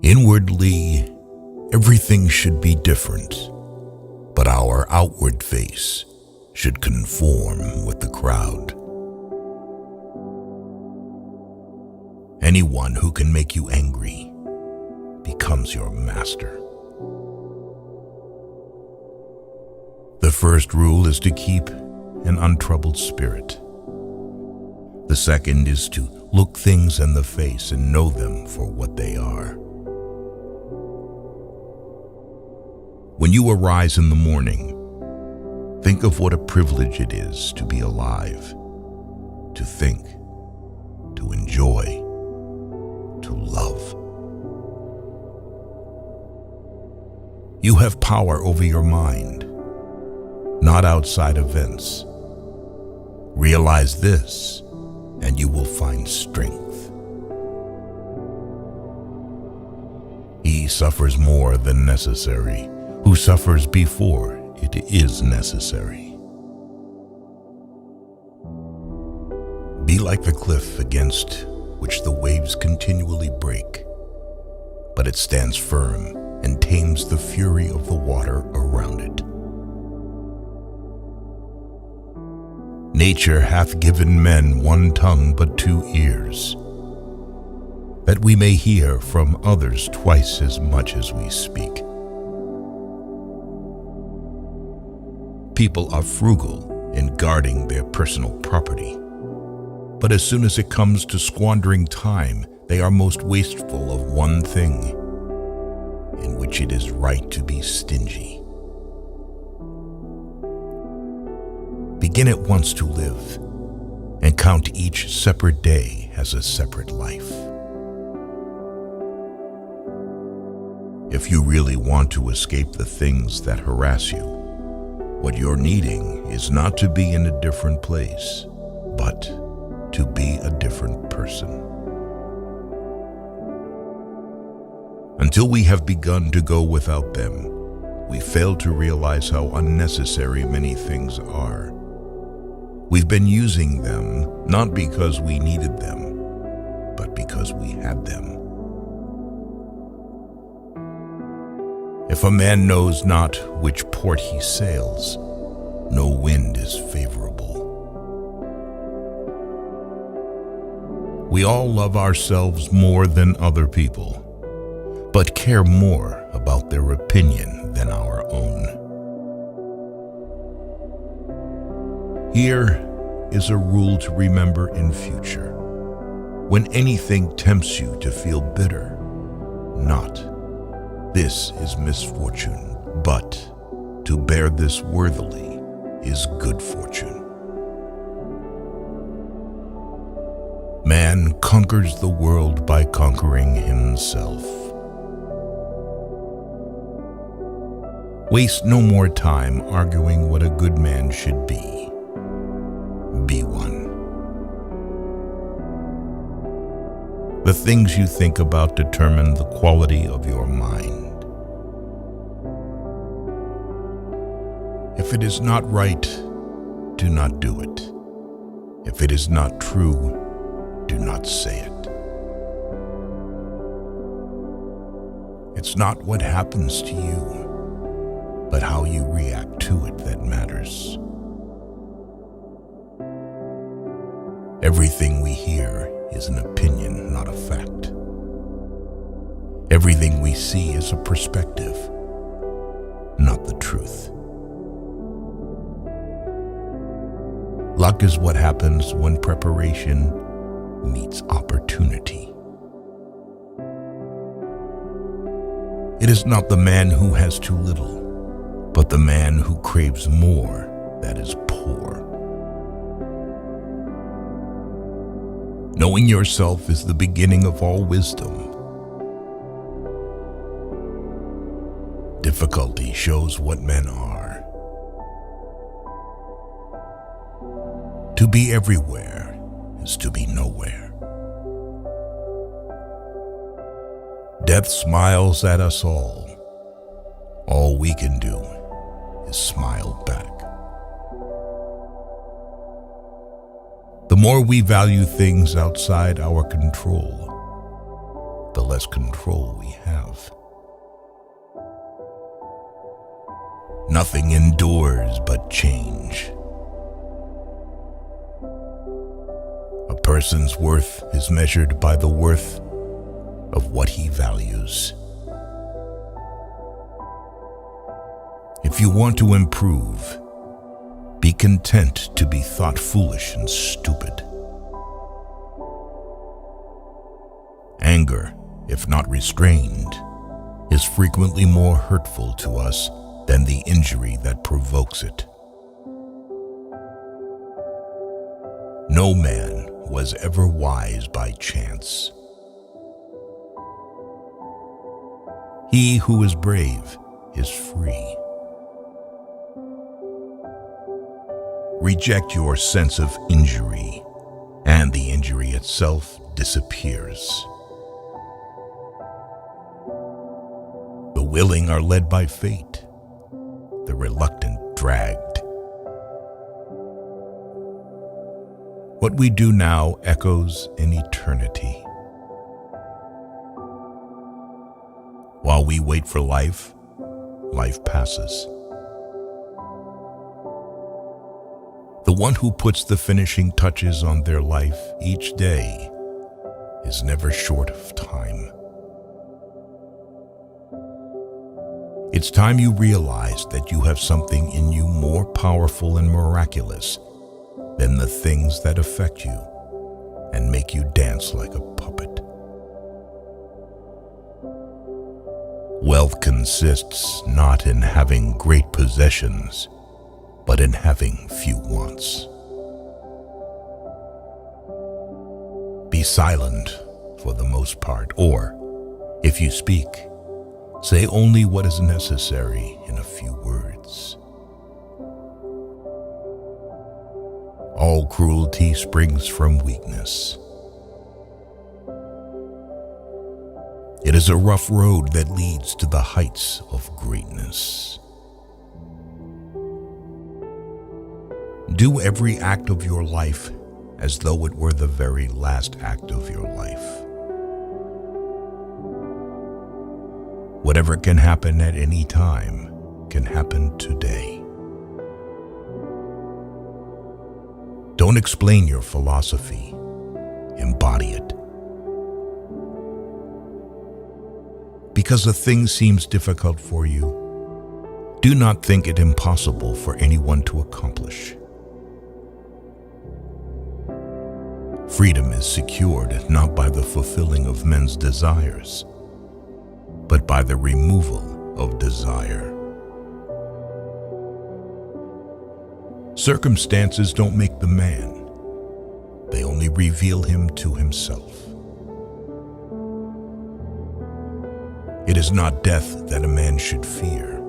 Inwardly, everything should be different, but our outward face should conform with the crowd. Anyone who can make you angry becomes your master. The first rule is to keep an untroubled spirit. The second is to look things in the face and know them for what they are. When you arise in the morning, think of what a privilege it is to be alive, to think, to enjoy, to love. You have power over your mind, not outside events. Realize this, and you will find strength. He suffers more than necessary who suffers before it is necessary. Be like the cliff against which the waves continually break, but it stands firm and tames the fury of the water around it. Nature hath given men one tongue but 2 ears, that we may hear from others twice as much as we speak. People are frugal in guarding their personal property, but as soon as it comes to squandering time, they are most wasteful of one thing, in which it is right to be stingy. Begin at once to live, and count each separate day as a separate life. If you really want to escape the things that harass you, what you're needing is not to be in a different place, but to be a different person. Until we have begun to go without them, we fail to realize how unnecessary many things are. We've been using them not because we needed them, but because we had them. If a man knows not which port he sails, no wind is favorable. We all love ourselves more than other people, but care more about their opinion than our own. Here is a rule to remember in future. When anything tempts you to feel bitter, not, "This is misfortune," but, "To bear this worthily is good fortune." Man conquers the world by conquering himself. Waste no more time arguing what a good man should be. Be one. The things you think about determine the quality of your mind. If it is not right, do not do it. If it is not true, do not say it. It's not what happens to you, but how you react to it that matters. Everything we hear is an opinion, not a fact. Everything we see is a perspective, not the truth. Luck is what happens when preparation meets opportunity. It is not the man who has too little, but the man who craves more that is poor. Knowing yourself is the beginning of all wisdom. Difficulty shows what men are. To be everywhere is to be nowhere. Death smiles at us all. All we can do is smile back. The more we value things outside our control, the less control we have. Nothing endures but change. A person's worth is measured by the worth of what he values. If you want to improve, be content to be thought foolish and stupid. Anger, if not restrained, is frequently more hurtful to us than the injury that provokes it. No man was ever wise by chance. He who is brave is free. Reject your sense of injury, and the injury itself disappears. The willing are led by fate, the reluctant dragged. What we do now echoes in eternity. While we wait for life, life passes. The one who puts the finishing touches on their life each day is never short of time. It's time you realize that you have something in you more powerful and miraculous than the things that affect you and make you dance like a puppet. Wealth consists not in having great possessions, but in having few wants. Be silent for the most part, or, if you speak, say only what is necessary in a few words. All cruelty springs from weakness. It is a rough road that leads to the heights of greatness. Do every act of your life as though it were the very last act of your life. Whatever can happen at any time can happen today. Don't explain your philosophy, embody it. Because a thing seems difficult for you, do not think it impossible for anyone to accomplish. Freedom is secured not by the fulfilling of men's desires, but by the removal of desire. Circumstances don't make the man. They only reveal him to himself. It is not death that a man should fear,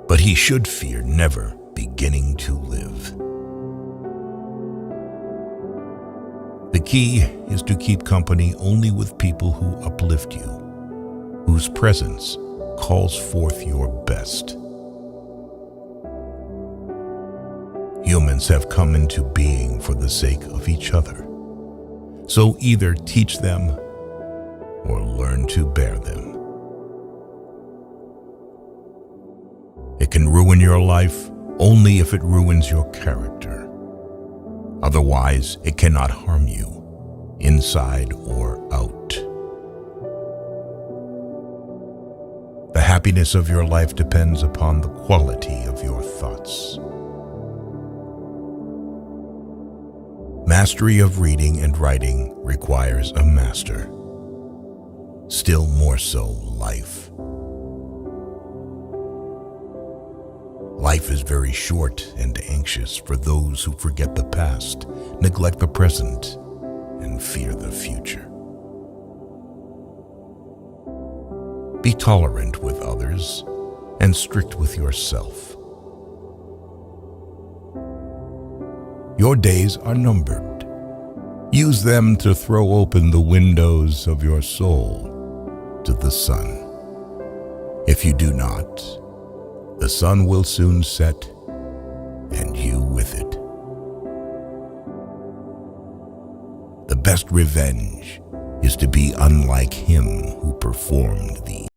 but he should fear never beginning to live. The key is to keep company only with people who uplift you, whose presence calls forth your best. Humans have come into being for the sake of each other, so either teach them or learn to bear them. It can ruin your life only if it ruins your character. Otherwise, it cannot harm you, inside or out. The happiness of your life depends upon the quality of your thoughts. Mastery of reading and writing requires a master. Still more so, life. Life is very short and anxious for those who forget the past, neglect the present, and fear the future. Be tolerant with others and strict with yourself. Your days are numbered. Use them to throw open the windows of your soul to the sun. If you do not, the sun will soon set, and you with it. The best revenge is to be unlike him who performed the